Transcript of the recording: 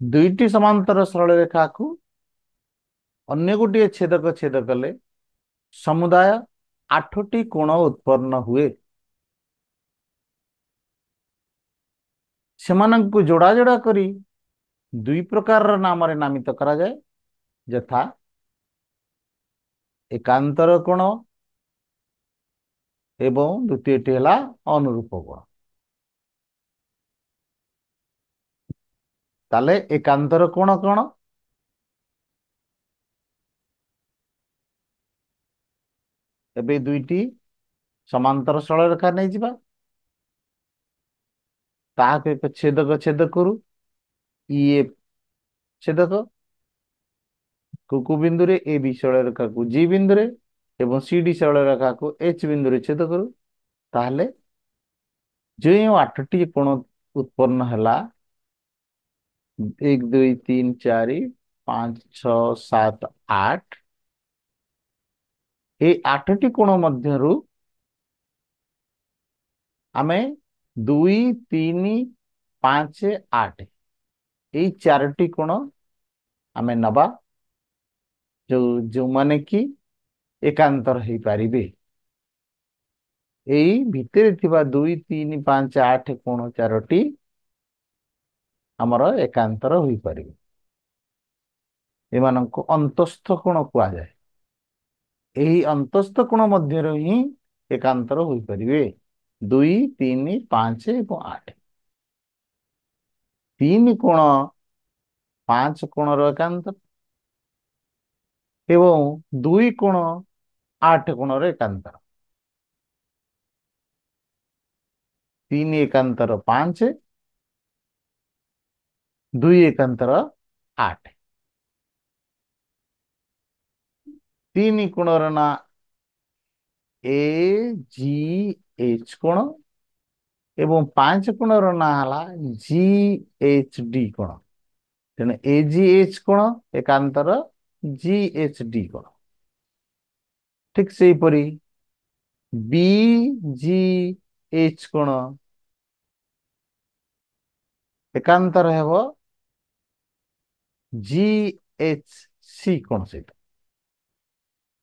दुईटी समांतर सरल रेखा को अन्य गोटे छेदक छेद कले समुदाय 8टी कोण उत्पन्न हुए। सेमानंकु जोड़ा जोड़ा करी दुई प्रकार नाम नामित करा जाए, यथा एकांतर कोण एवं द्वितीयटी है अनुरूप कोण। ताले एकांतर कोण कौन? एबे दुईटी समांतर सरल रेखा नहीं जिबा, ताहाको एक छेदक छेद करू ये छेदक को बिंदु रे ए बी सरल रेखा को जी बिंदु रे एवं सी डी सरल रेखा को एच बिंदु रे छेद करू। ताहले जो 8टी कोण उत्पन्न हैला 1 2 3 4 5 6 7 8 ए 8टी कोण मध्यरु आमे 2 3 5 8 এই চারটি কোণ ଆମେ ନବା ଯୋଉମାନେ କି ଏକାନ୍ତର ହେଇପାରିବେ। ଏଇ ଭିତରେ ଥିବା 2 3 5 8 କୋଣ ଚାରୋଟି ଆମର ଏକାନ୍ତର ହୋଇପାରିବେ। ଏମାନଙ୍କୁ ଅନ୍ତସ୍ଥ କୋଣ କୁହାଯାଏ। ଏହି ଅନ୍ତସ୍ଥ କୋଣ ମଧ୍ୟରୁ ହିଁ ଏକାନ୍ତର ହୋଇପାରିବେ 2 3 5 ଏବଂ 8। 3 କୋଣ 5 କୋଣର ଏକାନ୍ତର ଏବଂ 2 କୋଣ 8 କୋଣର ଏକାନ୍ତର। 3 ଏକାନ୍ତର 5, 2 ଏକାନ୍ତର 8। 3 କୋଣର ନା ଏ ଜି ଏଚ କୋଣ ଏବଂ 5 କୋଣର ନା ହେଲା ଜି ଏଚ ଡି କୋଣ। ତେଣୁ ଏ ଜି ଏଚ କୋଣ ଏକାନ୍ତର ଜି ଏଚ ଡି କୋଣ। ଠିକ ସେହିପରି ବି ଜି ଏଚ କୋଣ ଏକାନ୍ତର ହେବ ଜି ଏଚ ସି କୋଣ ସହିତ।